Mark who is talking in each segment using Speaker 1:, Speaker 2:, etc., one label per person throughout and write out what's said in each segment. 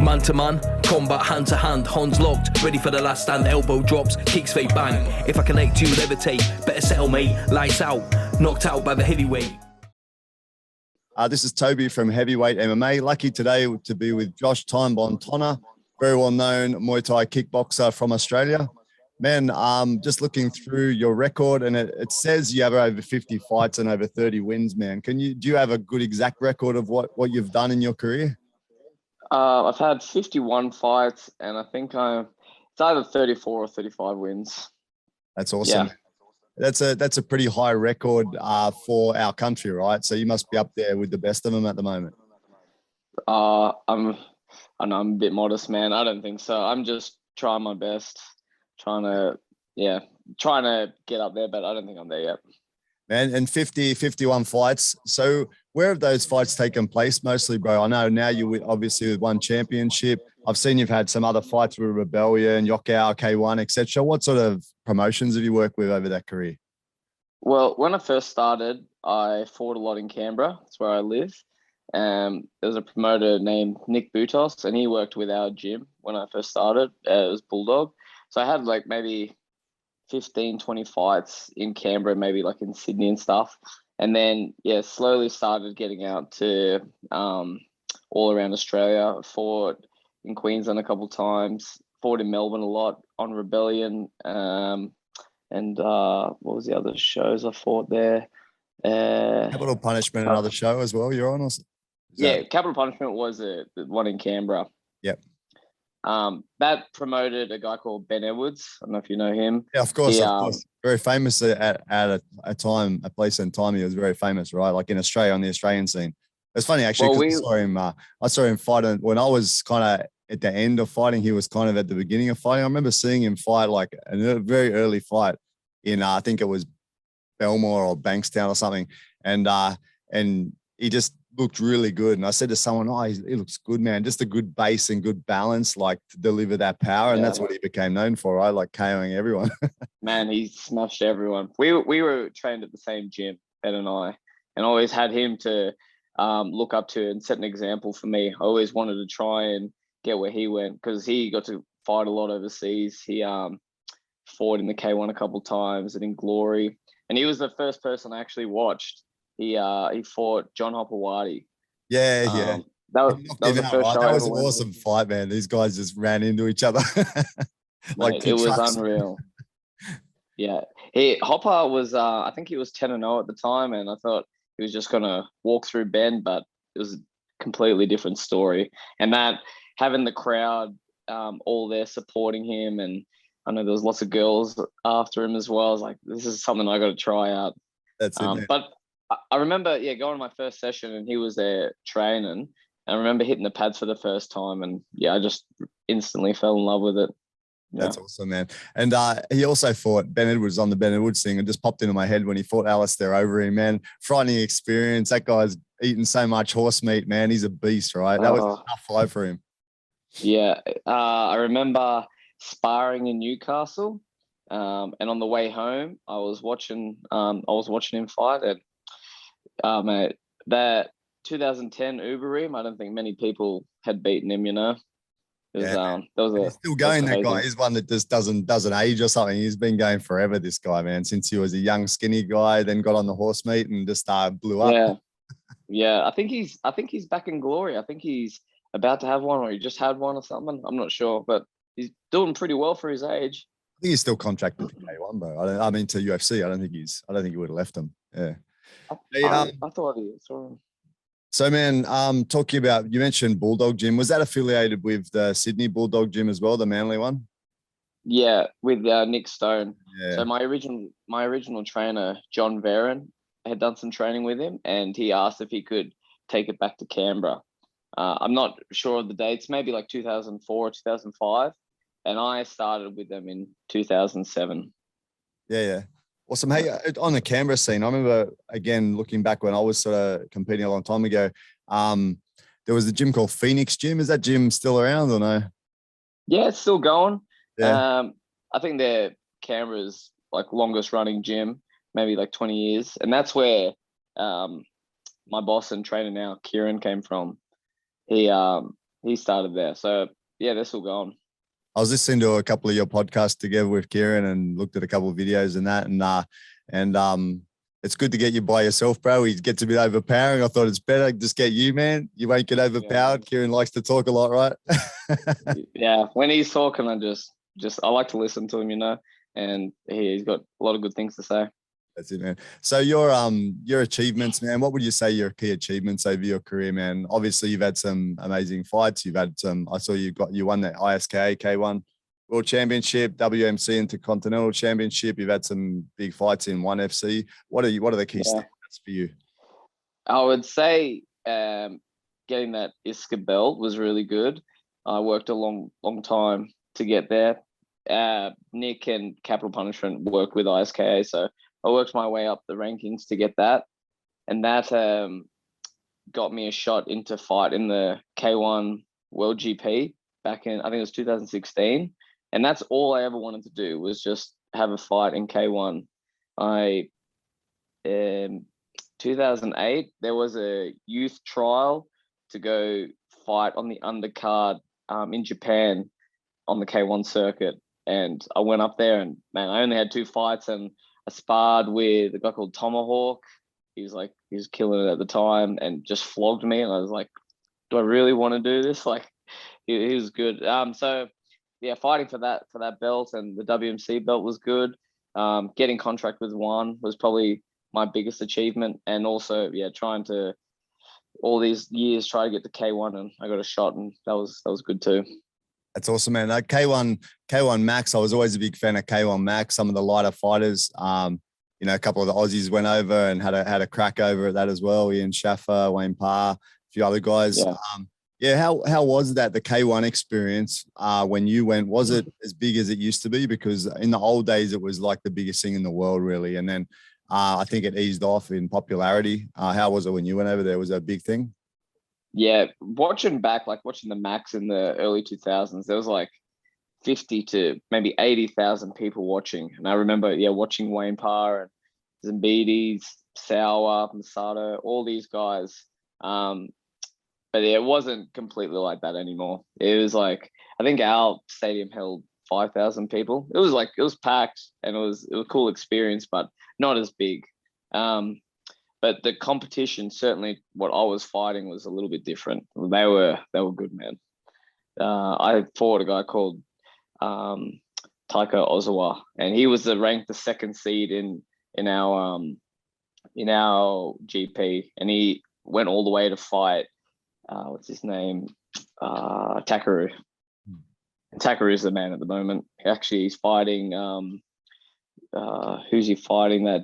Speaker 1: Man to man, combat hand to hand, hands locked, ready for the last stand, elbow drops, kicks fade bang. If I connect you, levitate, better settle mate, lights out, knocked out by the heavyweight.
Speaker 2: This is Toby from Heavyweight MMA. Lucky today to be with Josh Tonna, very well-known Muay Thai kickboxer from Australia. Man, just looking through your record, and it says you have over 50 fights and over 30 wins, man. Do you have a good exact record of what you've done in your career?
Speaker 3: I've had 51 fights, and I think it's either 34 or 35 wins. That's
Speaker 2: awesome. Yeah. That's a pretty high record for our country, right? So you must be up there with the best of them at the moment.
Speaker 3: I'm a bit modest, man. I don't think so. I'm just trying my best, trying to get up there, but I don't think I'm there yet.
Speaker 2: Man, and 51 fights. So where have those fights taken place mostly, bro? I know now you obviously with one championship. I've seen you've had some other fights with Rebellion, Yokow, K1, etc. What sort of promotions have you worked with over that career?
Speaker 3: Well, when I first started, I fought a lot in Canberra. That's where I live. There was a promoter named Nick Butos, and he worked with our gym when I first started. It was Bulldog. So I had like maybe 15, 20 fights in Canberra, maybe like in Sydney and stuff. And then, slowly started getting out to all around Australia. I fought in Queensland a couple of times, fought in Melbourne a lot on Rebellion. And what was the other shows I fought there?
Speaker 2: Capital Punishment, another show as well you're on?
Speaker 3: Capital Punishment was the one in Canberra.
Speaker 2: Yep.
Speaker 3: That promoted a guy called Ben Edwards. I don't know if you know him.
Speaker 2: Yeah, of course. Very famous at a place and time. He was very famous, right? Like in Australia, on the Australian scene. It's funny actually, because I saw him fight when I was kind of at the end of fighting. He was kind of at the beginning of fighting. I remember seeing him fight like a very early fight in I think it was Belmore or Bankstown or something, and he just looked really good. And I said to someone, he looks good, man. Just a good base and good balance, like to deliver that power. And that's what he became known for, right? Like KOing everyone.
Speaker 3: Man, he smashed everyone. We were trained at the same gym, Ben and I, and always had him to look up to and set an example for me. I always wanted to try and get where he went, because he got to fight a lot overseas. He fought in the K1 a couple times and in Glory. And he was the first person I actually watched. He fought John Hopewadi.
Speaker 2: Yeah.
Speaker 3: That was the first show.
Speaker 2: That was an awesome fight, man. These guys just ran into each other.
Speaker 3: Like it was unreal. Yeah. Hopper was I think he was 10-0 at the time, and I thought he was just gonna walk through Ben, but it was a completely different story. And that having the crowd all there supporting him, and I know there was lots of girls after him as well. I was like, this is something I got to try out.
Speaker 2: That's it.
Speaker 3: But I remember, going to my first session, and he was there training. And I remember hitting the pads for the first time, and I just instantly fell in love with it.
Speaker 2: Yeah. That's awesome, man. And he also fought Ben Edwards on the Ben Edwards thing. It just popped into my head when he fought Alistair Overeem, man. Frightening experience. That guy's eaten so much horse meat, man. He's a beast, right? That was a tough fight for him.
Speaker 3: Yeah. I remember sparring in Newcastle, and on the way home I was watching him fight, and mate, that 2010 Uberim, I don't think many people had beaten him. It was,
Speaker 2: he's still going. That guy is one that just doesn't age or something. He's been going forever, this guy, man, since he was a young skinny guy, then got on the horse meat and just blew up.
Speaker 3: Yeah. I think he's back in Glory. I think he's about to have one, or he just had one or something. I'm not sure, but he's doing pretty well for his age.
Speaker 2: I think he's still contracted to K1, bro. I mean, to UFC. I don't think he would have left him. Yeah.
Speaker 3: I thought he was.
Speaker 2: So, man, talking about, you mentioned Bulldog Gym. Was that affiliated with the Sydney Bulldog Gym as well, the Manly one?
Speaker 3: Yeah, with Nick Stone.
Speaker 2: Yeah.
Speaker 3: So my original trainer, John Varon, had done some training with him, and he asked if he could take it back to Canberra. I'm not sure of the dates, maybe like 2004, 2005. And I started with them in 2007.
Speaker 2: Yeah. Awesome. Hey, on the Canberra scene, I remember, again, looking back when I was sort of competing a long time ago, there was a gym called Phoenix Gym. Is that gym still around or no?
Speaker 3: Yeah, it's still going.
Speaker 2: Yeah.
Speaker 3: I think they're Canberra's like longest running gym, maybe like 20 years. And that's where my boss and trainer now, Kieren, came from. He he started there. So yeah, they're still going.
Speaker 2: I was listening to a couple of your podcasts together with Kieren and looked at a couple of videos and that, and it's good to get you by yourself, bro. He gets a bit overpowering. I thought it's better just get you, man. You won't get overpowered. Yeah. Kieren likes to talk a lot, right?
Speaker 3: Yeah, when he's talking, I just I like to listen to him, and he's got a lot of good things to say.
Speaker 2: That's it, man. So your achievements, man, what would you say your key achievements over your career, man? Obviously, you've had some amazing fights. You've had some, I saw you won that ISKA K1 World Championship, WMC Intercontinental Championship. You've had some big fights in ONE FC. What are the key standouts for you?
Speaker 3: I would say getting that ISKA belt was really good. I worked a long time to get there. Nick and Capital Punishment worked with ISKA, so I worked my way up the rankings to get that, and that got me a shot into fight in the K1 World GP back in, I think it was 2016, and that's all I ever wanted to do was just have a fight in K1. In 2008 there was a youth trial to go fight on the undercard in Japan on the K1 circuit, and I went up there, and man, I only had 2 fights, and I sparred with a guy called Tomahawk. He was killing it at the time and just flogged me. And I was like, do I really want to do this? Like, he was good. So yeah, fighting for that belt, and the WMC belt was good. Getting contract with ONE was probably my biggest achievement. And also, yeah, trying to all these years try to get to K1, and I got a shot, and that was good too.
Speaker 2: That's awesome, man. K1 Max, I was always a big fan of K1 Max. Some of the lighter fighters, a couple of the Aussies went over and had a crack over at that as well. Ian Schaffer, Wayne Parr, a few other guys. Yeah. How was that, the K1 experience when you went? Was it as big as it used to be? Because in the old days, it was like the biggest thing in the world, really. And then I think it eased off in popularity. How was it when you went over there? Was it a big thing?
Speaker 3: Yeah, watching back, like watching the Max in the early 2000s, there was like 50 to maybe 80,000 people watching. And I remember, watching Wayne Parr and Zambidis, Sauer, Masato, all these guys. But yeah, it wasn't completely like that anymore. It was like, I think our stadium held 5,000 people. It was packed, and it was a cool experience, but not as big. But the competition, certainly what I was fighting, was a little bit different. They were good, man. I fought a guy called Taika Ozawa, and he was ranked the 2nd seed in our GP, and he went all the way to fight what's his name, Takaru. And Takaru is the man at the moment. Actually, he's fighting who's he fighting? That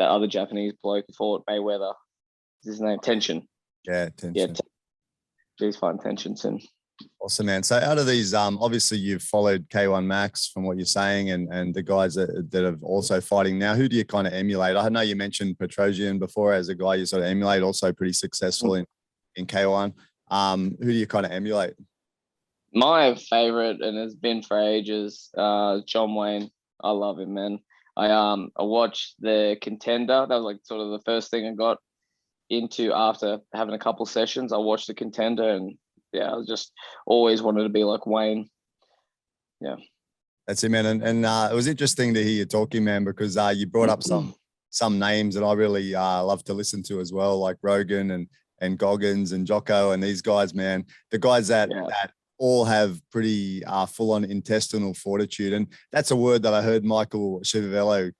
Speaker 3: other Japanese bloke who fought Mayweather. What's his name? Tension.
Speaker 2: Yeah, Tension.
Speaker 3: Yeah, he's fighting Tension soon.
Speaker 2: Awesome, man. So out of these, obviously you've followed K1 Max from what you're saying, and the guys that are also fighting now. Who do you kind of emulate? I know you mentioned Petrosian before as a guy you sort of emulate, also pretty successful in K1. Who do you kind of emulate?
Speaker 3: My favorite, and has been for ages, John Wayne. I love him, man. I watched the Contender. That was like sort of the first thing I got into after having a couple sessions. I watched the Contender, and yeah, I just always wanted to be like Wayne. Yeah,
Speaker 2: that's it, man. And it was interesting to hear you talking, man, because you brought up some names that I really love to listen to as well, like Rogan and Goggins and Jocko and these guys, man. The guys that all have pretty full-on intestinal fortitude. And that's a word that I heard Michael Chiavello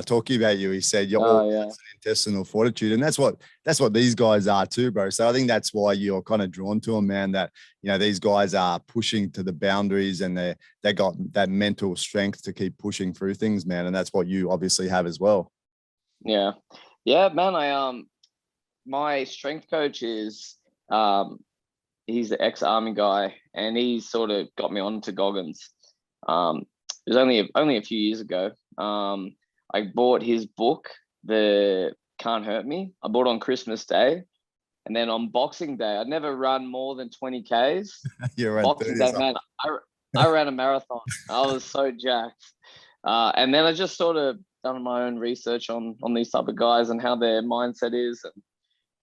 Speaker 2: talking about you. He said, you're all intestinal fortitude. And that's what these guys are too, bro. So I think that's why you're kind of drawn to them, man, that, these guys are pushing to the boundaries, and they got that mental strength to keep pushing through things, man. And that's what you obviously have as well.
Speaker 3: Yeah. Yeah, man. My strength coach is, he's the ex-army guy, and he sort of got me onto Goggins. It was only a few years ago. I bought his book, The Can't Hurt Me. I bought it on Christmas Day, and then on Boxing Day, I'd never run more than 20 Ks. Boxing Day, man, I ran a marathon. I was so jacked. And then I just sort of done my own research on these type of guys and how their mindset is. And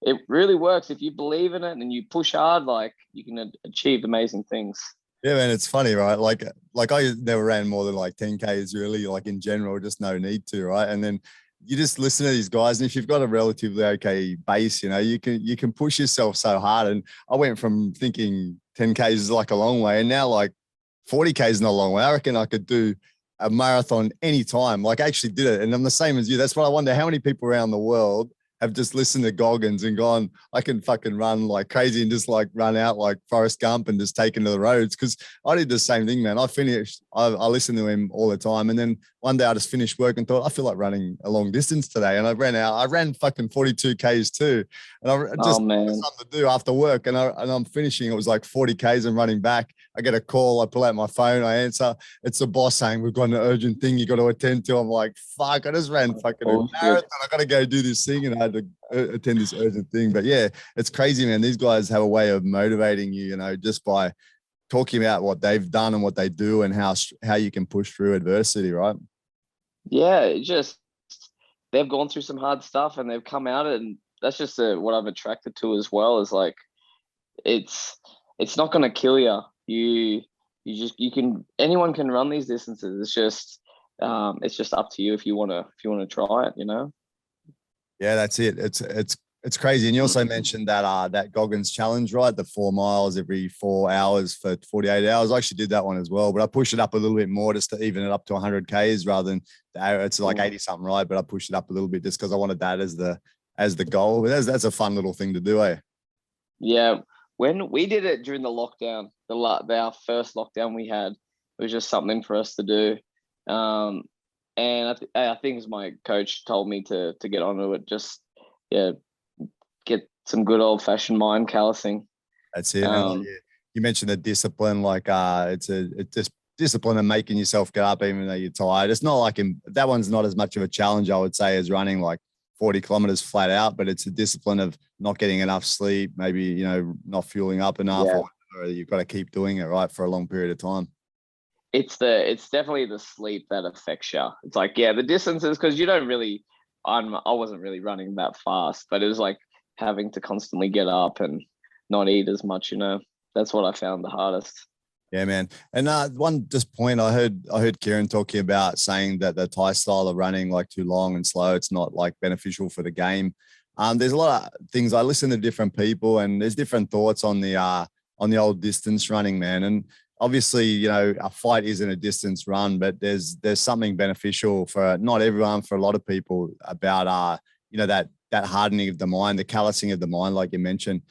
Speaker 3: it really works. If you believe in it and you push hard, like you can achieve amazing things.
Speaker 2: Yeah, man, it's funny, right? Like I never ran more than like 10Ks really, like in general, just no need to, right? And then you just listen to these guys, and if you've got a relatively okay base, you know, you can push yourself so hard. And I went from thinking 10Ks is like a long way, and now like 40Ks is not a long way. I reckon I could do a marathon anytime. Like I actually did it, and I'm the same as you. That's what I wonder, how many people around the world have just listened to Goggins and gone, I can fucking run like crazy and just like run out like Forrest Gump and just take into the roads. Cause I did the same thing, man. I listened to him all the time. And then one day I just finished work and thought, I feel like running a long distance today. And I ran fucking 42 Ks too. And I just something to do after work. And I'm finishing, it was like 40 Ks and running back. I get a call, I pull out my phone, I answer. It's the boss saying, we've got an urgent thing you got to attend to. I'm like, fuck, I just ran fucking a marathon. I got to go do this thing, and I had to attend this urgent thing. But yeah, it's crazy, man. These guys have a way of motivating you, you know, just by talking about what they've done and what they do and how you can push through adversity, right?
Speaker 3: Yeah, it just, they've gone through some hard stuff and they've come out, and that's just what I'm attracted to as well, is like, it's not going to kill you. Anyone can run these distances. It's just up to you if you want to try it, you know?
Speaker 2: Yeah, that's it. It's crazy. And you also mentioned that Goggins challenge, right? The 4 miles every 4 hours for 48 hours. I actually did that one as well, but I pushed it up a little bit more just to even it up to 100 Ks rather than it's like 80 something, right? But I pushed it up a little bit just because I wanted that as the goal. But that's a fun little thing to do, eh?
Speaker 3: Yeah. When we did it during the lockdown, our first lockdown we had, it was just something for us to do. And I think as my coach told me to get onto it, just, yeah, get some good old fashioned mind callousing.
Speaker 2: That's it. You mentioned the discipline, like it's just discipline and making yourself get up even though you're tired. It's not like that one's not as much of a challenge, I would say, as running like 40 kilometers flat out, but it's a discipline of not getting enough sleep, maybe, you know, not fueling up enough, or you've got to keep doing it, right, for a long period of time.
Speaker 3: It's definitely the sleep that affects you. It's like, yeah, the distances, because you don't really, I wasn't really running that fast, but it was like having to constantly get up and not eat as much, you know. That's what I found the hardest.
Speaker 2: Yeah, man. And one just point I heard Kieren talking about, saying that the Thai style of running like too long and slow, it's not like beneficial for the game. There's a lot of things. I listen to different people, and there's different thoughts on the old distance running, man. And obviously, you know, a fight isn't a distance run, but there's something beneficial for not everyone, for a lot of people, about you know, that hardening of the mind, the callousing of the mind, like you mentioned.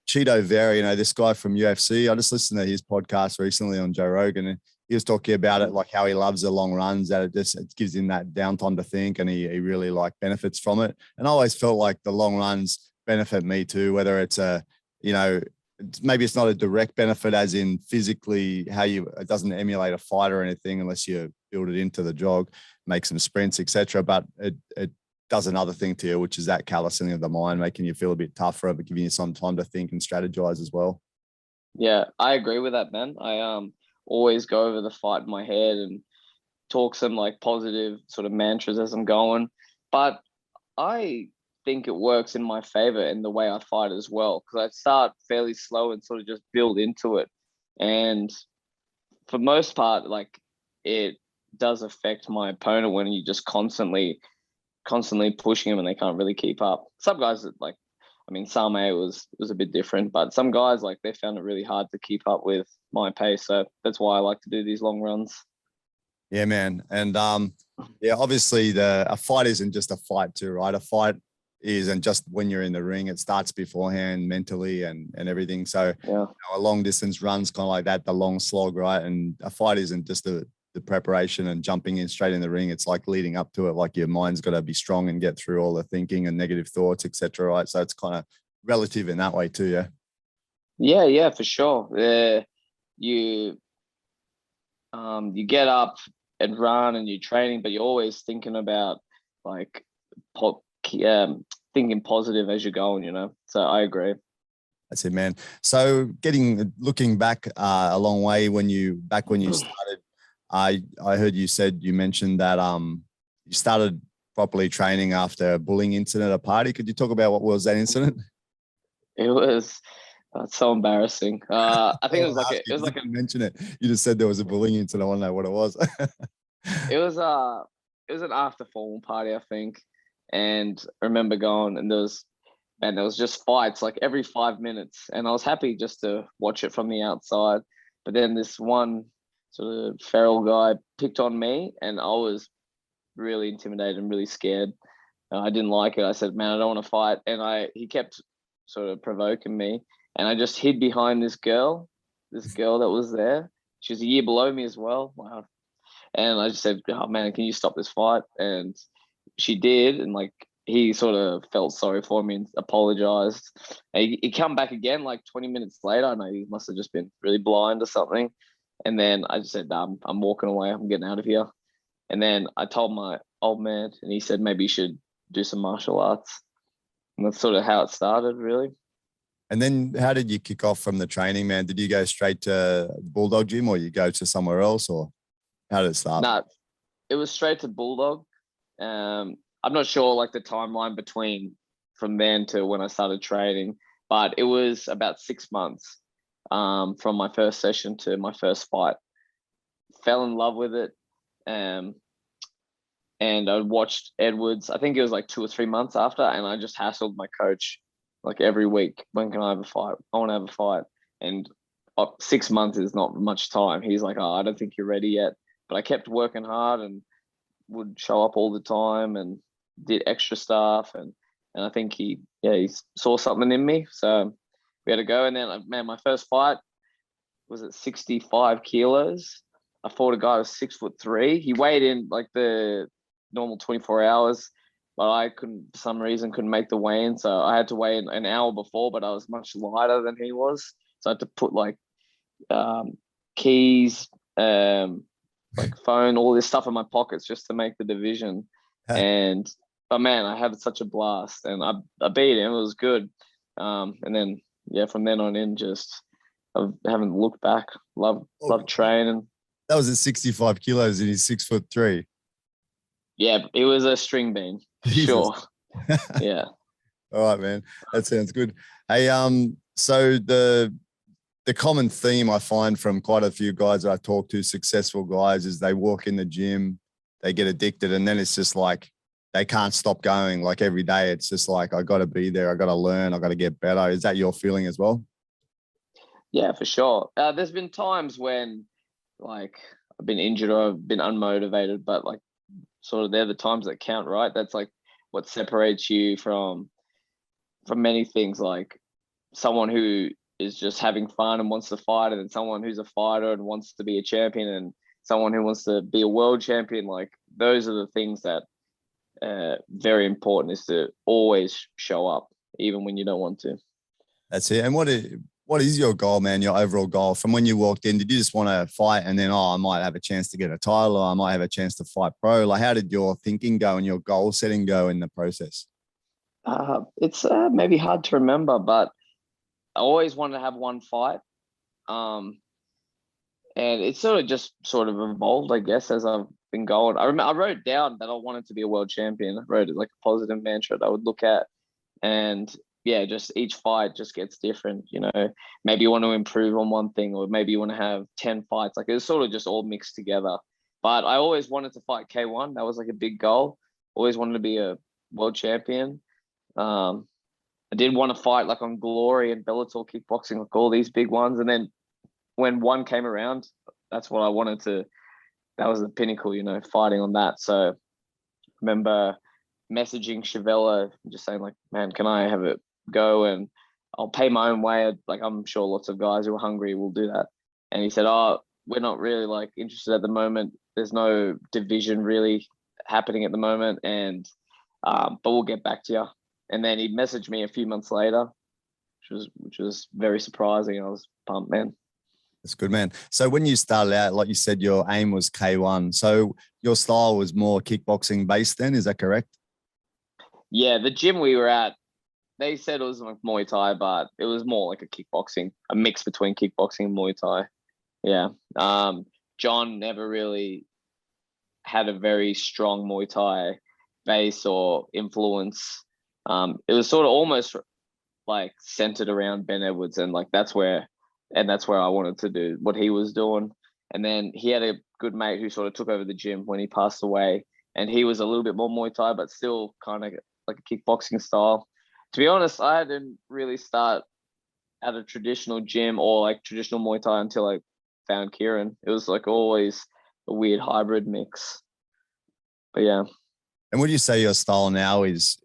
Speaker 2: Cheeto Vera, you know, this guy from UFC, I just listened to his podcast recently on Joe Rogan, and he was talking about it, like how he loves the long runs, that it gives him that downtime to think, and he really like benefits from it. And I always felt like the long runs benefit me too, whether it's you know, maybe it's not a direct benefit as in physically it doesn't emulate a fight or anything unless you build it into the jog, make some sprints, etc. But it does another thing to you, which is that callousing of the mind, making you feel a bit tougher, but giving you some time to think and strategize as well.
Speaker 3: Yeah, I agree with that, man. I always go over the fight in my head and talk some like positive sort of mantras as I'm going. But I think it works in my favor in the way I fight as well, because I start fairly slow and sort of just build into it. And for most part, like, it does affect my opponent when you just constantly pushing them and they can't really keep up. Some guys that, like, I mean, Same was a bit different, but some guys, like, they found it really hard to keep up with my pace. So that's why I like to do these long runs.
Speaker 2: Yeah, man. And yeah, obviously a fight isn't just a fight too, right? A fight isn't just when you're in the ring. It starts beforehand mentally and everything. So
Speaker 3: yeah,
Speaker 2: you know, a long distance run's kind of like that, the long slog, right? And a fight isn't just the preparation and jumping in straight in the ring. It's like leading up to it. Like, your mind's got to be strong and get through all the thinking and negative thoughts, etc. Right? So it's kind of relative in that way too. Yeah.
Speaker 3: Yeah, for sure. You get up and run and you're training, but you're always thinking about, like, thinking positive as you're going, you know. So I agree.
Speaker 2: That's it, man. So looking back a long way, when you started, I heard you mentioned that you started properly training after a bullying incident at a party. Could you talk about what was that incident?
Speaker 3: It was so embarrassing. I think it was like a
Speaker 2: mention it. You just said there was a bullying incident. I want to know what it was.
Speaker 3: it was an after formal party, I think. And I remember going, and there was just fights like every 5 minutes, and I was happy just to watch it from the outside. But then this one sort of feral guy picked on me, and I was really intimidated and really scared. I didn't like it. I said, "Man, I don't want to fight," and he kept sort of provoking me, and I just hid behind this girl that was there. She was a year below me as well. Wow. And I just said, "Oh man, can you stop this fight?" And she did, and like he sort of felt sorry for me and apologized. And he come back again like 20 minutes later. I know he must have just been really blind or something. And then I just said, I'm walking away. I'm getting out of here. And then I told my old man, and he said maybe you should do some martial arts. And that's sort of how it started, really.
Speaker 2: And then how did you kick off from the training, man? Did you go straight to Bulldog Gym, or you go to somewhere else, or how did it start?
Speaker 3: No, it was straight to Bulldog. I'm not sure like the timeline between from then to when I started training, but it was about 6 months from my first session to my first fight. Fell in love with it. And I watched Edwards. I think it was like 2 or 3 months after, and I just hassled my coach like every week. When can I have a fight? I want to have a fight. And 6 months is not much time. He's like, "Oh, I don't think you're ready yet." But I kept working hard and would show up all the time and did extra stuff. And I think he saw something in me. So we had to go. And then, man, my first fight was at 65 kilos. I fought a guy who was 6'3". He weighed in like the normal 24 hours, but I for some reason, couldn't make the weigh-in. So I had to weigh in an hour before, but I was much lighter than he was. So I had to put like keys, like phone, all this stuff in my pockets just to make the division. But man, I had such a blast, and I beat him. It was good. And then from then on in, just I haven't looked back. Love training.
Speaker 2: That was at 65 kilos and he's 6'3".
Speaker 3: Yeah, it was a string bean. Sure. Yeah.
Speaker 2: All right, man. That sounds good. Hey, so the common theme I find from quite a few guys that I talk to, successful guys, is they walk in the gym, they get addicted, and then it's just like they can't stop going. Like every day, it's just like, I got to be there. I got to learn. I got to get better. Is that your feeling as well?
Speaker 3: Yeah, for sure. There's been times when like I've been injured or I've been unmotivated, but like sort of they're the times that count, right? That's like what separates you from many things, like someone who is just having fun and wants to fight, and then someone who's a fighter and wants to be a champion, and someone who wants to be a world champion. Like those are the things that very important, is to always show up even when you don't want to.
Speaker 2: That's it. And what is your goal, man? Your overall goal from when you walked in? Did you just want to fight and then, I might have a chance to get a title, or I might have a chance to fight pro? Like, how did your thinking go and your goal setting go in the process?
Speaker 3: It's maybe hard to remember, but I always wanted to have one fight. And it sort of evolved, I guess, as I've been going. I wrote down that I wanted to be a world champion. I wrote it like a positive mantra that I would look at. And yeah, just each fight just gets different. You know, maybe you want to improve on one thing, or maybe you want to have 10 fights. Like it's sort of just all mixed together. But I always wanted to fight K1. That was like a big goal. Always wanted to be a world champion. I did want to fight like on Glory and Bellator Kickboxing, like all these big ones. And then when one came around, that's what I wanted to. That was the pinnacle, you know, fighting on that. So I remember messaging Chevella, just saying like, "Man, can I have it go, and I'll pay my own way." Like, I'm sure lots of guys who are hungry will do that. And he said, "Oh, we're not really like interested at the moment. There's no division really happening at the moment, and but we'll get back to you." And then he messaged me a few months later, which was very surprising. I was pumped, man.
Speaker 2: That's good, man. So when you started out, like you said, your aim was K1. So your style was more kickboxing based then, is that correct?
Speaker 3: Yeah, the gym we were at, they said it was like Muay Thai, but it was more like a mix between kickboxing and Muay Thai. Yeah. John never really had a very strong Muay Thai base or influence. It was sort of almost like centered around Ben Edwards, and like that's where I wanted to do what he was doing. And then he had a good mate who sort of took over the gym when he passed away, and he was a little bit more Muay Thai, but still kind of like a kickboxing style. To be honest, I didn't really start at a traditional gym or like traditional Muay Thai until I found Kieren. It was like always a weird hybrid mix. But yeah.
Speaker 2: And would you say your style now is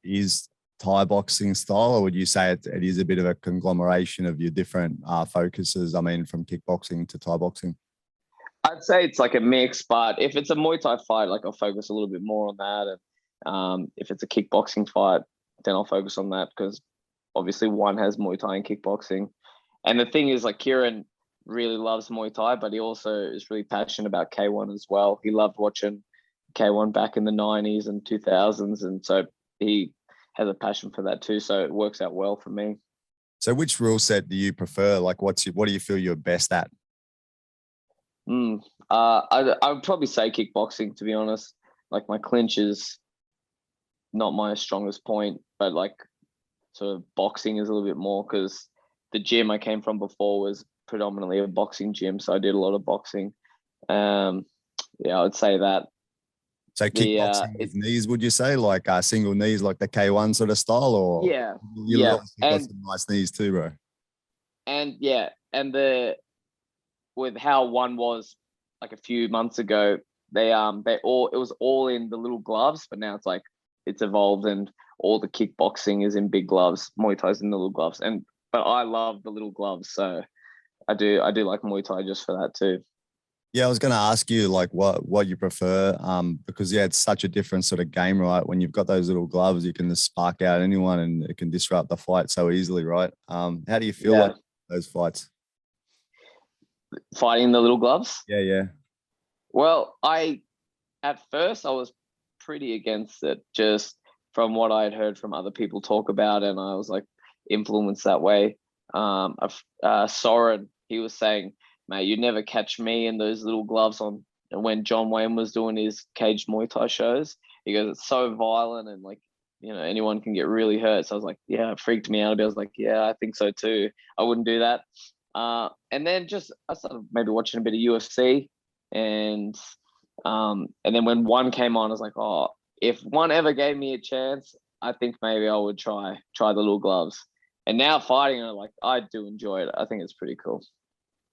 Speaker 2: Thai boxing style, or would you say it is a bit of a conglomeration of your different focuses? I mean, from kickboxing to Thai boxing.
Speaker 3: I'd say it's like a mix, but if it's a Muay Thai fight, like I'll focus a little bit more on that. And if it's a kickboxing fight, then I'll focus on that because obviously one has Muay Thai and kickboxing. And the thing is, like, Kieren really loves Muay Thai, but he also is really passionate about K1 as well. He loved watching K1 back in the 90s and 2000s. And so he has a passion for that too. So it works out well for me.
Speaker 2: So which rule set do you prefer? Like what do you feel you're best at?
Speaker 3: I would probably say kickboxing, to be honest. Like my clinch is not my strongest point, but like sort of boxing is a little bit more because the gym I came from before was predominantly a boxing gym. So I did a lot of boxing. Yeah, I would say that.
Speaker 2: So kickboxing with knees, would you say, like single knees, like the K1 sort of style, or you obviously got some nice knees too, bro.
Speaker 3: And with how one was like a few months ago, it was all in the little gloves, but now it's evolved and all the kickboxing is in big gloves, Muay Thai's in the little gloves, but I love the little gloves, so I do like Muay Thai just for that too.
Speaker 2: Yeah, I was going to ask you like what you prefer, because it's such a different sort of game, right? When you've got those little gloves, you can just spark out anyone and it can disrupt the fight so easily, right? How do you feel like those fights?
Speaker 3: Fighting the little gloves?
Speaker 2: Yeah.
Speaker 3: Well, at first I was pretty against it, just from what I had heard from other people talk about, and I was like influenced that way. Soren, he was saying, mate, you'd never catch me in those little gloves on when John Wayne was doing his caged Muay Thai shows. He goes, it's so violent and like, anyone can get really hurt. So I was like, yeah, it freaked me out a bit. I was like, yeah, I think so too. I wouldn't do that. And then I started maybe watching a bit of UFC and then when one came on, I was like, oh, if one ever gave me a chance, I think maybe I would try the little gloves. And now fighting, I do enjoy it. I think it's pretty cool.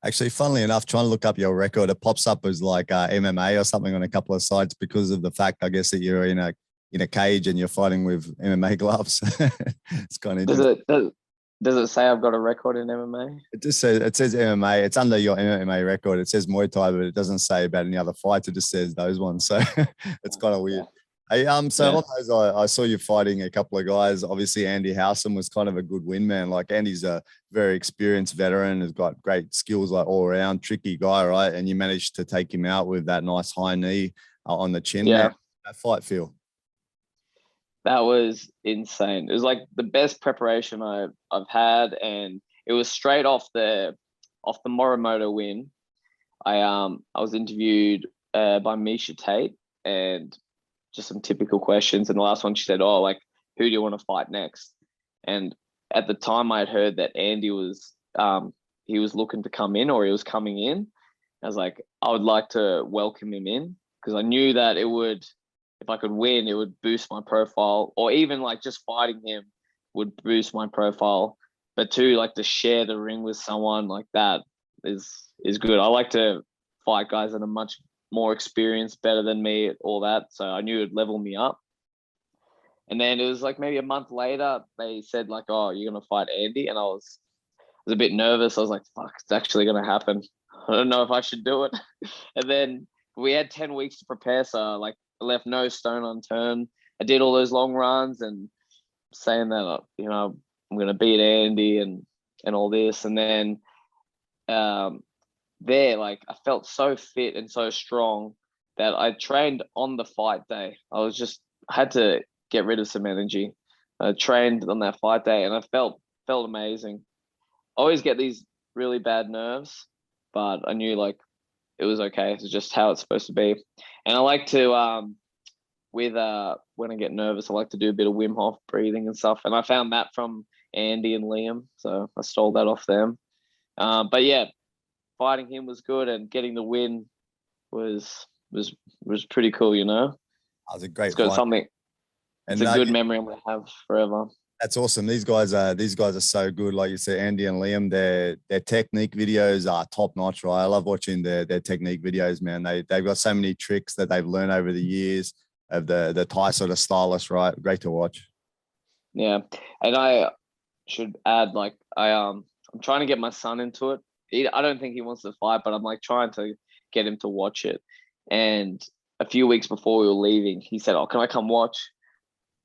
Speaker 2: Actually, funnily enough, trying to look up your record, it pops up as like MMA or something on a couple of sites because of the fact, I guess, that you're in a cage and you're fighting with MMA gloves. It's kind of interesting.
Speaker 3: Does it say I've got a record in MMA?
Speaker 2: It says MMA. It's under your MMA record. It says Muay Thai, but it doesn't say about any other fights. It just says those ones. So it's kind of weird. Hey, on those, I saw you fighting a couple of guys. Obviously, Andy Howsam was kind of a good win man. Like Andy's a very experienced veteran, has got great skills, like all around, tricky guy, right? And you managed to take him out with that nice high knee on the chin.
Speaker 3: Yeah,
Speaker 2: that fight feel.
Speaker 3: That was insane. It was like the best preparation I've had, and it was straight off the Morimoto win. I was interviewed by Misha Tate, and just some typical questions. And the last one, she said, "Oh, like, who do you want to fight next?" And at the time, I had heard that Andy was he was looking to come in, or he was coming in. I was like, I would like to welcome him in because I knew that it would. If I could win, it would boost my profile, or even like just fighting him would boost my profile. But too, like to share the ring with someone like that is good. I like to fight guys that are much more experienced, better than me, all that. So I knew it'd level me up. And then it was like maybe a month later, they said like, "Oh, you're gonna fight Andy," and I was a bit nervous. I was like, "Fuck, it's actually gonna happen. I don't know if I should do it." And then we had 10 weeks to prepare, so like I left no stone unturned. I did all those long runs and saying that, I'm going to beat Andy and all this. And then like I felt so fit and so strong that I trained on the fight day. I had to get rid of some energy. I trained on that fight day and I felt amazing. I always get these really bad nerves, but I knew like it was okay. It's just how it's supposed to be. And I like to, with when I get nervous, I like to do a bit of Wim Hof breathing and stuff. And I found that from Andy and Liam, so I stole that off them. But yeah, fighting him was good, and getting the win was pretty cool. You know,
Speaker 2: that was a great
Speaker 3: it's got
Speaker 2: fight.
Speaker 3: something. It's a good memory I'm gonna have forever.
Speaker 2: That's awesome. These guys are so good. Like you said, Andy and Liam, their technique videos are top notch, right? I love watching their technique videos, man. They've got so many tricks that they've learned over the years of the Thai sort of stylist, right? Great to watch.
Speaker 3: Yeah, and I should add, like, I'm trying to get my son into it. I don't think he wants to fight, but I'm like trying to get him to watch it. And a few weeks before we were leaving, he said, "Oh, can I come watch?"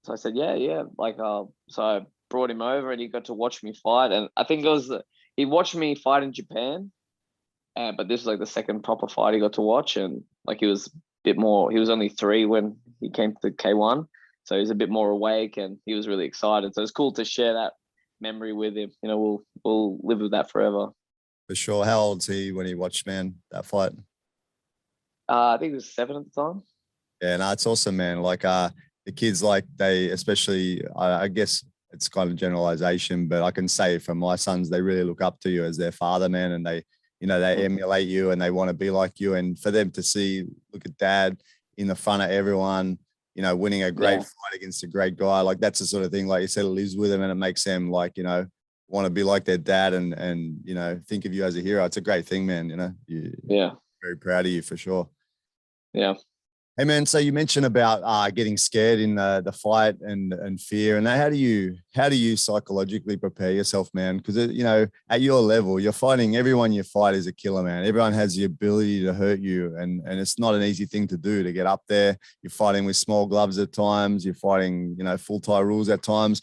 Speaker 3: So I said, yeah. Like, so I brought him over and he got to watch me fight. And I think he watched me fight in Japan. But this was like the second proper fight he got to watch. And like, he was only 3 when he came to K1. So he was a bit more awake and he was really excited. So it's cool to share that memory with him. You know, we'll live with that forever.
Speaker 2: For sure. How old's he when he watched, man, that fight?
Speaker 3: I think he was 7 at the time.
Speaker 2: Yeah, no, it's awesome, man. Like, the kids, like, they, especially, I guess it's kind of generalization, but I can say from my sons, they really look up to you as their father, man. And they emulate you and they want to be like you. And for them to look at dad in the front of everyone, you know, winning a great fight against a great guy, like, that's the sort of thing, like you said, it lives with them and it makes them, like, you know, want to be like their dad and, you know, think of you as a hero. It's a great thing, man. You know, very proud of you for sure.
Speaker 3: Yeah.
Speaker 2: Hey man, so you mentioned about getting scared in the fight and fear, and how do you psychologically prepare yourself, man? Because, you know, at your level, you're fighting, everyone you fight is a killer, man. Everyone has the ability to hurt you, and it's not an easy thing to do, to get up there. You're fighting with small gloves at times. You're fighting, you know, full Thai rules at times.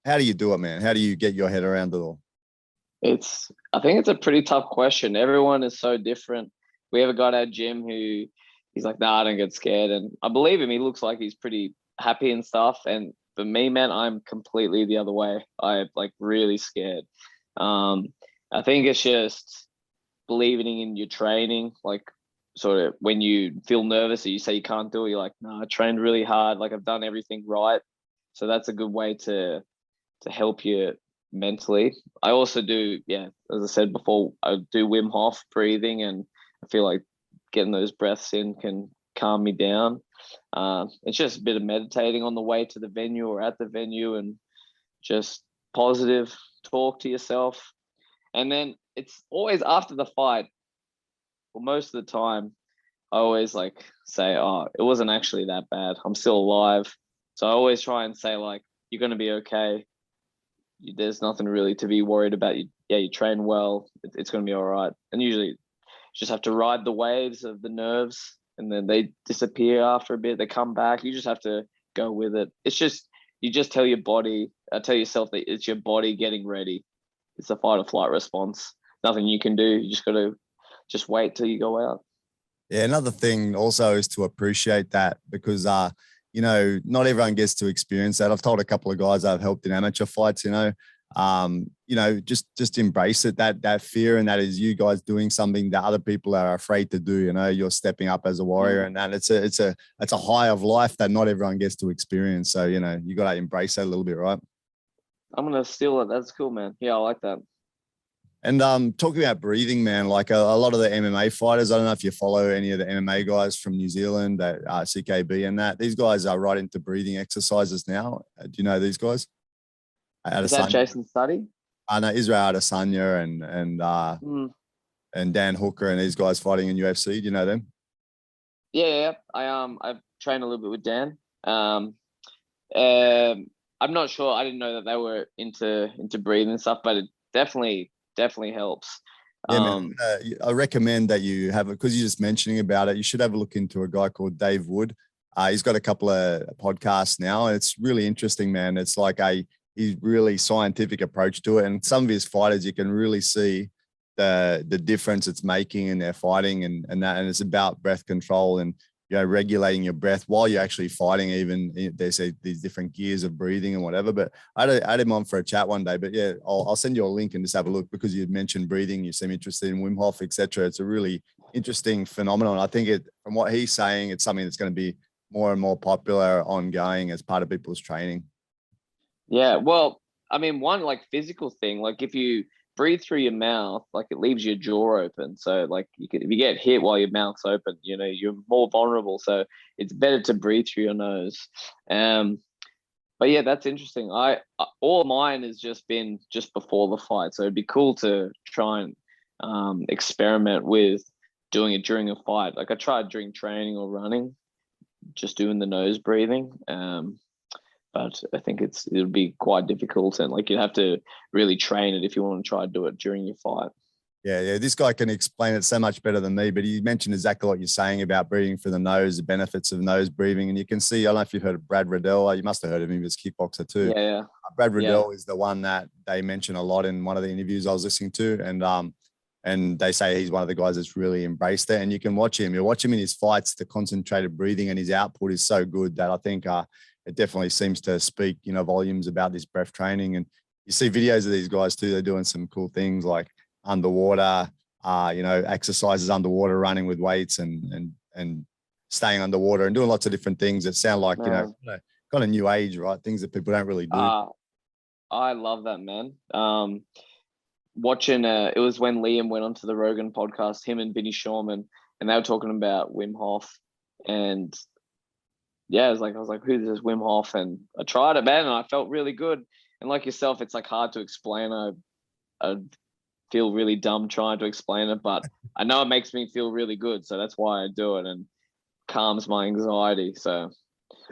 Speaker 2: How do you do it, man? How do you get your head around it all?
Speaker 3: I think it's a pretty tough question. Everyone is so different. We have a guy at our gym who, he's like, "Nah, I don't get scared." And I believe him. He looks like he's pretty happy and stuff. And for me, man, I'm completely the other way. I'm like really scared. I think it's just believing in your training. Like, sort of when you feel nervous or you say you can't do it, you're like, "No, I trained really hard. Like, I've done everything right." So that's a good way to help you mentally. I also do, as I said before, I do Wim Hof breathing, and I feel like getting those breaths in can calm me down. It's just a bit of meditating on the way to the venue or at the venue, and just positive talk to yourself. And then it's always after the fight, well, most of the time, I always like say, "Oh, it wasn't actually that bad. I'm still alive." So I always try and say, like, "You're going to be okay. There's nothing really to be worried about. You train well. It's going to be all right." And usually just have to ride the waves of the nerves, and then they disappear after a bit. They come back. You just have to go with it. It's just, you just tell yourself that it's your body getting ready. It's a fight or flight response. Nothing you can do. You just got to just wait till you go out.
Speaker 2: Yeah. Another thing also is to appreciate that, because, you know, not everyone gets to experience that. I've told a couple of guys I've helped in amateur fights, you know, just embrace it, that fear, and that is you guys doing something that other people are afraid to do. You know, you're stepping up as a warrior, and that it's a high of life that not everyone gets to experience. So, you know, you got to embrace that a little bit, right?
Speaker 3: I'm gonna steal it. That's cool, man. Yeah, I like that.
Speaker 2: And talking about breathing, man, like a lot of the MMA fighters, I don't know if you follow any of the MMA guys from New Zealand, CKB and that. These guys are right into breathing exercises now. Do you know these guys?
Speaker 3: Is that Jason Studdy?
Speaker 2: I know Israel Adesanya and Dan Hooker and these guys fighting in UFC. Do you know them?
Speaker 3: Yeah. I've trained a little bit with Dan. I'm not sure. I didn't know that they were into breathing and stuff, but it definitely helps.
Speaker 2: Yeah, man. I recommend that you have it, because you're just mentioning about it. You should have a look into a guy called Dave Wood. He's got a couple of podcasts now, and it's really interesting, man. It's like he's really scientific approach to it, and some of his fighters, you can really see the difference it's making in their fighting, and it's about breath control and, you know, regulating your breath while you're actually fighting. Even they say these different gears of breathing and whatever. But I had him on for a chat one day. But yeah, I'll send you a link and just have a look, because you mentioned breathing. You seem interested in Wim Hof, etc. It's a really interesting phenomenon. I think from what he's saying, it's something that's going to be more and more popular ongoing as part of people's training.
Speaker 3: Yeah, well, I mean, one like physical thing, like if you breathe through your mouth, like it leaves your jaw open. So like if you get hit while your mouth's open, you know, you're more vulnerable. So it's better to breathe through your nose. But yeah, that's interesting. All mine has just been just before the fight. So it'd be cool to try and experiment with doing it during a fight. Like I tried during training or running, just doing the nose breathing. But I think it'll be quite difficult, and like you'd have to really train it if you want to try to do it during your fight.
Speaker 2: Yeah. This guy can explain it so much better than me, but he mentioned exactly what you're saying about breathing through the nose, the benefits of nose breathing. And you can see, I don't know if you've heard of Brad Riddell. You must have heard of him. He was a kickboxer too.
Speaker 3: Yeah.
Speaker 2: Brad Riddell is the one that they mention a lot in one of the interviews I was listening to. And they say he's one of the guys that's really embraced it. And you can watch him. You watch him in his fights, the concentrated breathing and his output is so good that I think it definitely seems to speak, volumes about this breath training. And you see videos of these guys too. They're doing some cool things like underwater, exercises underwater, running with weights and staying underwater and doing lots of different things that sound like, kind of new age, right? Things that people don't really do.
Speaker 3: I love that, man. Watching, it was when Liam went onto the Rogan podcast, him and Vinny Shawman, and they were talking about Wim Hof. And yeah, I was like, who's this Wim Hof? And I tried it, man, and I felt really good. And like yourself, it's like hard to explain. I feel really dumb trying to explain it, but I know it makes me feel really good. So that's why I do it and calms my anxiety. So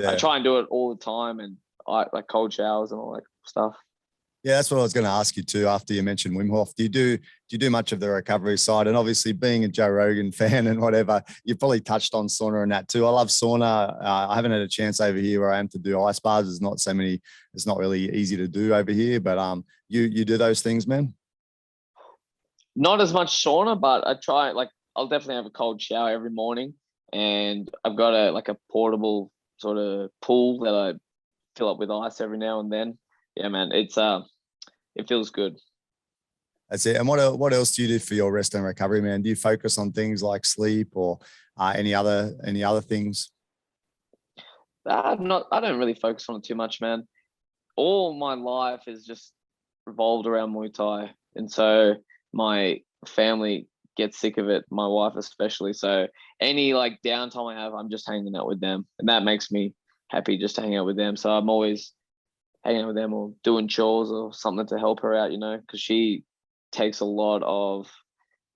Speaker 3: I try and do it all the time, and I like cold showers and all that stuff.
Speaker 2: Yeah, that's what I was going to ask you too. After you mentioned Wim Hof, do you do much of the recovery side? And obviously, being a Joe Rogan fan and whatever, you probably touched on sauna and that too. I love sauna. I haven't had a chance over here where I am to do ice baths. There's not so many. It's not really easy to do over here. But you do those things, man?
Speaker 3: Not as much sauna, but I try. Like I'll definitely have a cold shower every morning, and I've got a portable sort of pool that I fill up with ice every now and then. Yeah, man, it feels good.
Speaker 2: That's it. And what else do you do for your rest and recovery, man? Do you focus on things like sleep or any other things?
Speaker 3: I don't really focus on it too much, man. All my life is just revolved around Muay Thai, and so my family gets sick of it, my wife especially. So any like downtime I have, I'm just hanging out with them, and that makes me happy just to hang out with them. So I'm always hanging out with them or doing chores or something to help her out, because she takes a lot of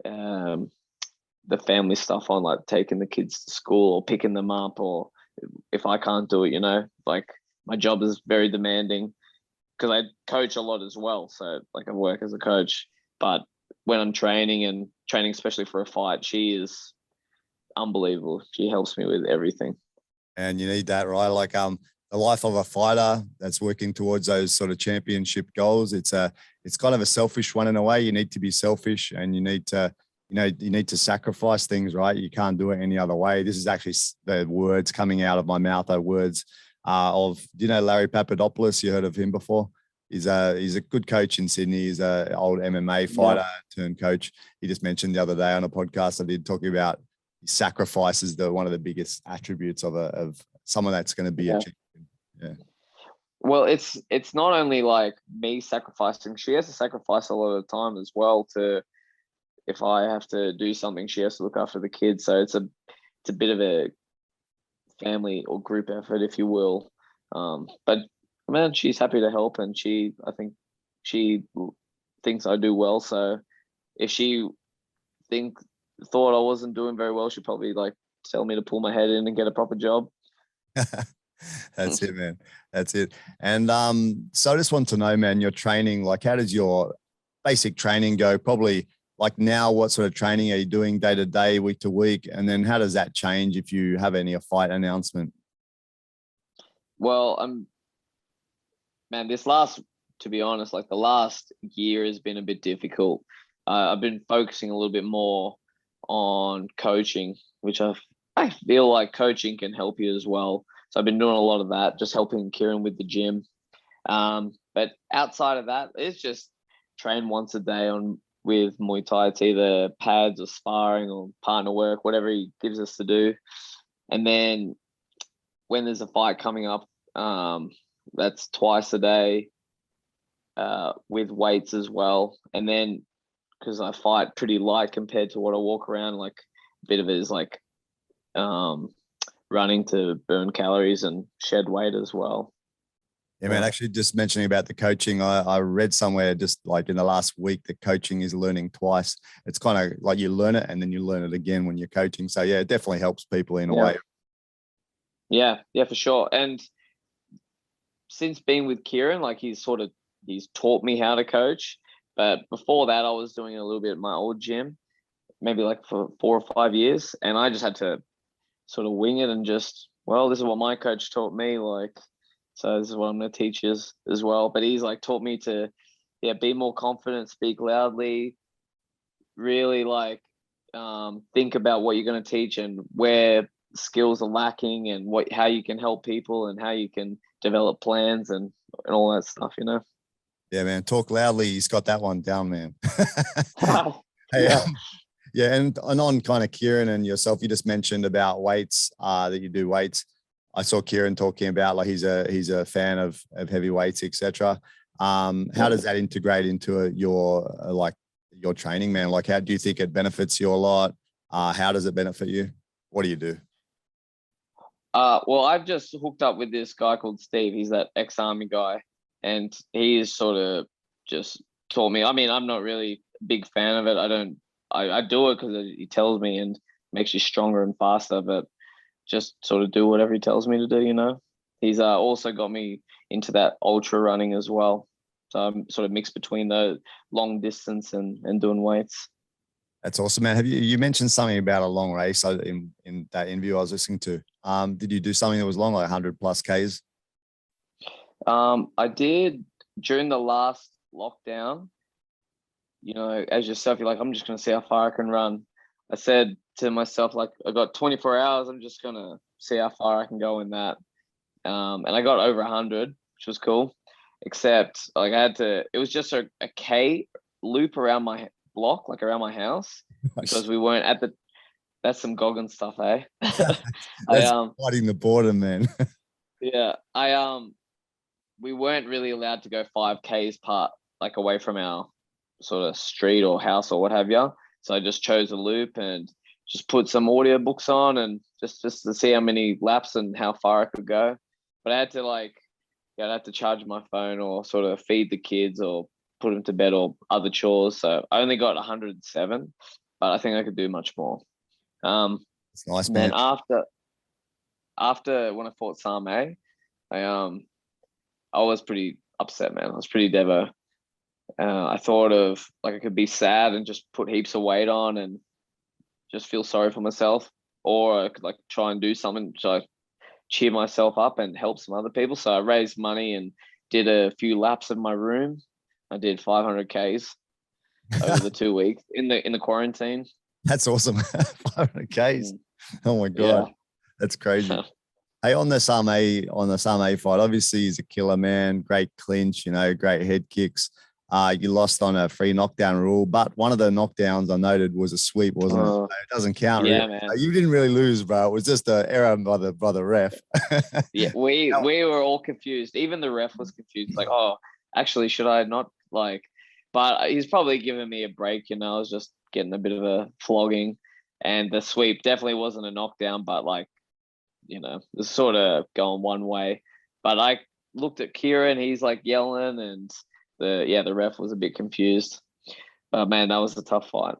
Speaker 3: the family stuff on, like taking the kids to school or picking them up, or if I can't do it, like my job is very demanding because I coach a lot as well. So like I work as a coach, but when I'm training especially for a fight, she is unbelievable. She helps me with everything.
Speaker 2: And you need that, right? Like the life of a fighter that's working towards those sort of championship goals. It's kind of a selfish one in a way. You need to be selfish, and you need to sacrifice things, right? You can't do it any other way. This is actually the words coming out of my mouth are words of, Larry Papadopoulos? You heard of him before? He's a good coach in Sydney. He's an old MMA fighter turned coach. He just mentioned the other day on a podcast I did talking about sacrifice is one of the biggest attributes of someone that's going to be a champion. Yeah.
Speaker 3: Well, it's not only like me sacrificing. She has to sacrifice a lot of the time as well. If I have to do something, she has to look after the kids. So it's a bit of a family or group effort, if you will. But man, she's happy to help, and I think she thinks I do well. So if she thought I wasn't doing very well, she'd probably like tell me to pull my head in and get a proper job.
Speaker 2: That's it, man. That's it. And so I just want to know, man, your training, like how does your basic training go? Probably like now, what sort of training are you doing day to day, week to week? And then how does that change if you have a fight announcement?
Speaker 3: Well, man, to be honest, like the last year has been a bit difficult. I've been focusing a little bit more on coaching, which I feel like coaching can help you as well. So I've been doing a lot of that, just helping Kieren with the gym. But outside of that, it's just train once a day with Muay Thai. It's either pads or sparring or partner work, whatever he gives us to do. And then when there's a fight coming up, that's twice a day with weights as well. And then because I fight pretty light compared to what I walk around, like a bit of it is like running to burn calories and shed weight as well.
Speaker 2: Yeah, man, actually just mentioning about the coaching, I read somewhere just like in the last week that coaching is learning twice. It's kind of like you learn it and then you learn it again when you're coaching. So yeah, it definitely helps people in a way.
Speaker 3: Yeah, for sure. And since being with Kieren, like he's taught me how to coach. But before that, I was doing a little bit at my old gym, maybe like for 4 or 5 years. And I just had to sort of wing it and just, well, this is what my coach taught me. Like, so this is what I'm going to teach you as well. But he's like taught me to, be more confident, speak loudly, really like think about what you're going to teach and where skills are lacking and how you can help people and how you can develop plans and all that stuff,
Speaker 2: Yeah, man. Talk loudly. He's got that one down, man.
Speaker 3: Hey,
Speaker 2: yeah. And on kind of Kieren and yourself, you just mentioned about weights, that you do weights. I saw Kieren talking about like he's a fan of heavy weights, etc. How does that integrate into your training, man? Like, how do you think it benefits you a lot? How does it benefit you? What do you do?
Speaker 3: Well, I've just hooked up with this guy called Steve. He's that ex-army guy, and he's sort of just taught me. I mean, I'm not really a big fan of it. I do it because he tells me and makes you stronger and faster, but just sort of do whatever he tells me to do, He's also got me into that ultra running as well. So I'm sort of mixed between the long distance and doing weights.
Speaker 2: That's awesome, man. You mentioned something about a long race in that interview I was listening to. Did you do something that was long, like 100+ Ks?
Speaker 3: I did during the last lockdown. As yourself, you're like, I'm just going to see how far I can run. I said to myself, like, I got 24 hours. I'm just going to see how far I can go in that. And I got over 100, which was cool. Except like it was just a K loop around my block, like around my house, because we weren't that's some Goggins stuff, eh?
Speaker 2: That's fighting the border, man.
Speaker 3: Yeah. We weren't really allowed to go 5Ks like away from our sort of street or house or what have you. So I just chose a loop and just put some audio books on and just to see how many laps and how far I could go. But I had to I'd have to charge my phone or sort of feed the kids or put them to bed or other chores. So I only got 107, but I think I could do much more.
Speaker 2: It's nice, man.
Speaker 3: After when I fought Same, I was pretty upset, man. I was pretty devo. I thought of like I could be sad and just put heaps of weight on and just feel sorry for myself, or I could like try and do something to cheer myself up and help some other people. So I raised money and did a few laps in my room. I did 500 Ks over the 2 weeks in the quarantine.
Speaker 2: That's awesome. 500 Ks. Oh my God. Yeah. That's crazy. Hey, on the Same fight, obviously he's a killer, man. Great clinch, great head kicks. You lost on a free knockdown rule, but one of the knockdowns I noted was a sweep, wasn't it? It doesn't count.
Speaker 3: Yeah,
Speaker 2: really.
Speaker 3: Man.
Speaker 2: You didn't really lose, bro. It was just an error by the ref.
Speaker 3: Yeah, we were all confused. Even the ref was confused. Like, oh, actually, should I not like? But he's probably giving me a break. I was just getting a bit of a flogging, and the sweep definitely wasn't a knockdown, but like, it's sort of going one way. But I looked at Kieren, he's like yelling, and the ref was a bit confused. But man, that was a tough fight.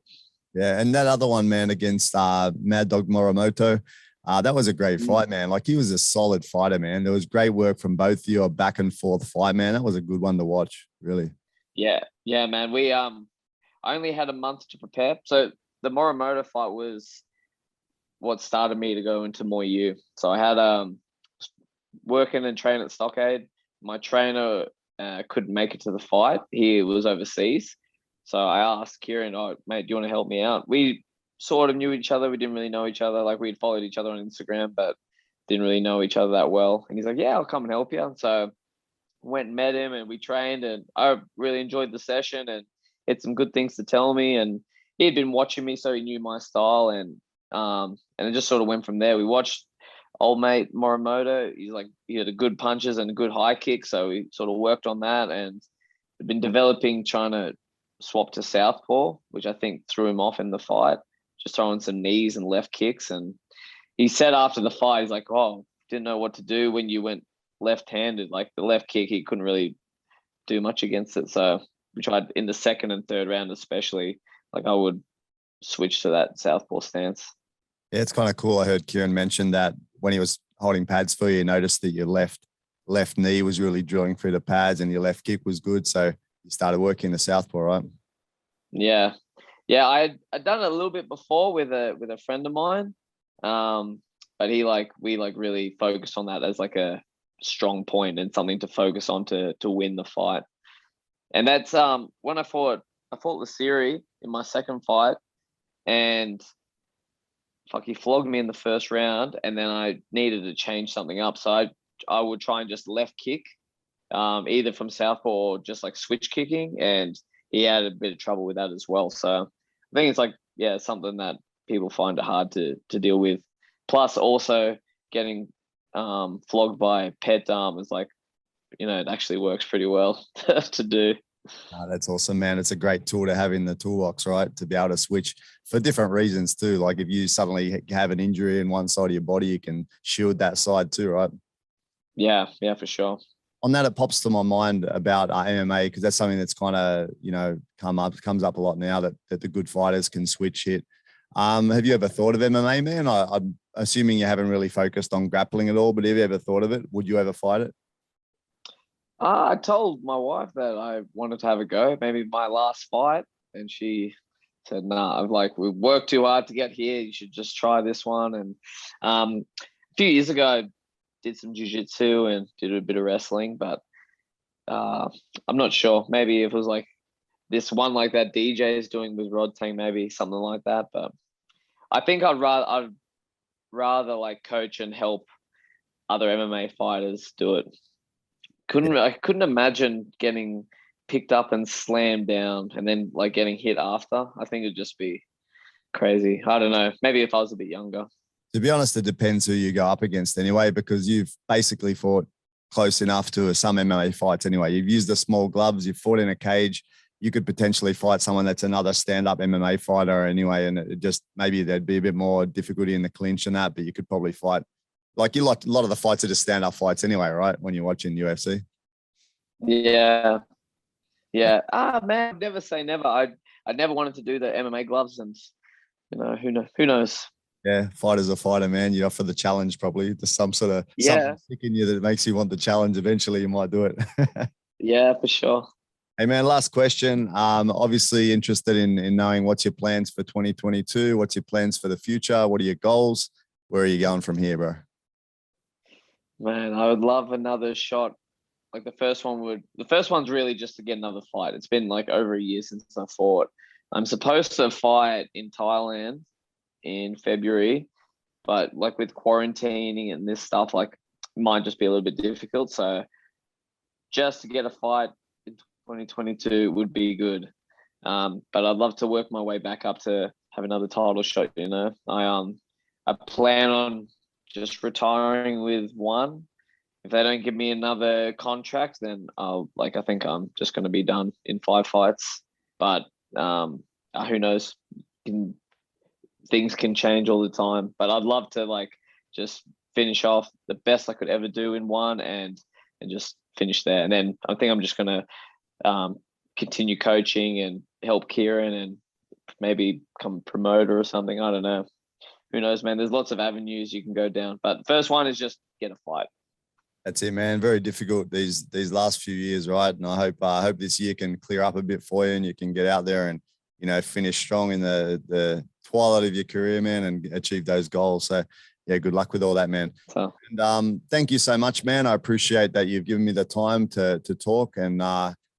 Speaker 2: Yeah, and that other one, man, against Mad Dog Morimoto, that was a great fight, man. Like, he was a solid fighter, man. There was great work from both of you, a back and forth fight, man. That was a good one to watch, really.
Speaker 3: Yeah, man. We I only had a month to prepare. So the Morimoto fight was what started me to go into Muay U. So I had working and training at Stockade. My trainer couldn't make it to the fight. He was overseas. So I asked Kieren, oh, mate, do you want to help me out? We sort of knew each other. We didn't really know each other. Like, we'd followed each other on Instagram, but didn't really know each other that well. And he's like, yeah, I'll come and help you. So went and met him and we trained, and I really enjoyed the session and had some good things to tell me. And he had been watching me, so he knew my style, and it just sort of went from there. We watched old mate Morimoto, he had a good punches and a good high kick, so we sort of worked on that, and we've been developing trying to swap to southpaw, which I think threw him off in the fight, just throwing some knees and left kicks. And he said after the fight, he's like, "Oh, didn't know what to do when you went left-handed. Like the left kick, he couldn't really do much against it." So we tried in the second and third round, especially. Like I would switch to that southpaw stance.
Speaker 2: Yeah, it's kind of cool. I heard Kieren mention that when he was holding pads for you, noticed that your left knee was really drilling through the pads and your left kick was good. So you started working the southpaw, right?
Speaker 3: Yeah. I'd done it a little bit before with a friend of mine, but we really focused on that as like a strong point and something to focus on to win the fight. And that's when I fought the Siri in my second fight, and he flogged me in the first round, and then I needed to change something up. So I would try and just left kick, either from southpaw or just like switch kicking, and he had a bit of trouble with that as well. So I think it's something that people find it hard to deal with. Plus also getting flogged by pet arm is like, it actually works pretty well to do.
Speaker 2: That's awesome, man. It's a great tool to have in the toolbox, right? To be able to switch for different reasons too. Like if you suddenly have an injury in one side of your body, you can shield that side too, right?
Speaker 3: Yeah, for sure.
Speaker 2: On that, it pops to my mind about MMA, because that's something that's kind of, comes up a lot now that the good fighters can switch hit. Have you ever thought of MMA, man? I'm assuming you haven't really focused on grappling at all, but have you ever thought of it? Would you ever fight it?
Speaker 3: I told my wife that I wanted to have a go, maybe my last fight, and she said, "Nah, we worked too hard to get here. You should just try this one." And a few years ago, I did some jiu-jitsu and did a bit of wrestling, but I'm not sure. Maybe if it was like this one like that DJ is doing with Rod Tang, maybe something like that. But I think I'd rather like coach and help other MMA fighters do it. I couldn't imagine getting picked up and slammed down and then like getting hit after. I think it'd just be crazy. I don't know. Maybe if I was a bit younger.
Speaker 2: To be honest, it depends who you go up against anyway, because you've basically fought close enough to some MMA fights anyway. You've used the small gloves, you've fought in a cage. You could potentially fight someone that's another stand-up MMA fighter anyway, and it just maybe there'd be a bit more difficulty in the clinch and that, but you could probably fight. Like a lot of the fights are just stand-up fights anyway, right? When you're watching UFC.
Speaker 3: Yeah. Man, I'd never say never. I never wanted to do the MMA gloves, and who knows.
Speaker 2: Yeah, fighter's a fighter, man. You're up for the challenge, probably. There's some sort of something sick in you that makes you want the challenge. Eventually, you might do it.
Speaker 3: Yeah, for sure.
Speaker 2: Hey, man, last question. Obviously interested in knowing what's your plans for 2022. What's your plans for the future? What are your goals? Where are you going from here, bro?
Speaker 3: Man, I would love another shot. Like the first one's really just to get another fight. It's been like over a year since I fought. I'm supposed to fight in Thailand in February, but like with quarantining and this stuff, like it might just be a little bit difficult. So just to get a fight in 2022 would be good. But I'd love to work my way back up to have another title shot. I plan on just retiring with one. If they don't give me another contract, then I think I'm just going to be done in 5 fights. But who knows? Things can change all the time. But I'd love to just finish off the best I could ever do in one and just finish there. And then I think I'm just going to continue coaching and help Kieren and maybe become a promoter or something. I don't know. Who knows, man? There's lots of avenues you can go down. But the first one is just get a fight.
Speaker 2: That's it, man. Very difficult these last few years, right? And I hope this year can clear up a bit for you and you can get out there and finish strong in the twilight of your career, man, and achieve those goals. So yeah, good luck with all that, man. And thank you so much, man. I appreciate that you've given me the time to talk, and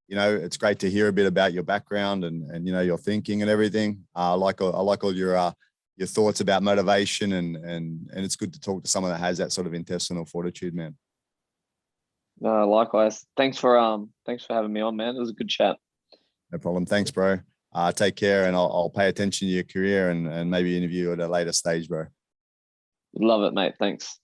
Speaker 2: it's great to hear a bit about your background and your thinking and everything. I like all your thoughts about motivation and it's good to talk to someone that has that sort of intestinal fortitude, man.
Speaker 3: No, likewise. Thanks for having me on, man. It was a good chat.
Speaker 2: No problem. Thanks, bro. Take care, and I'll pay attention to your career and maybe interview at a later stage, bro.
Speaker 3: Love it, mate. Thanks.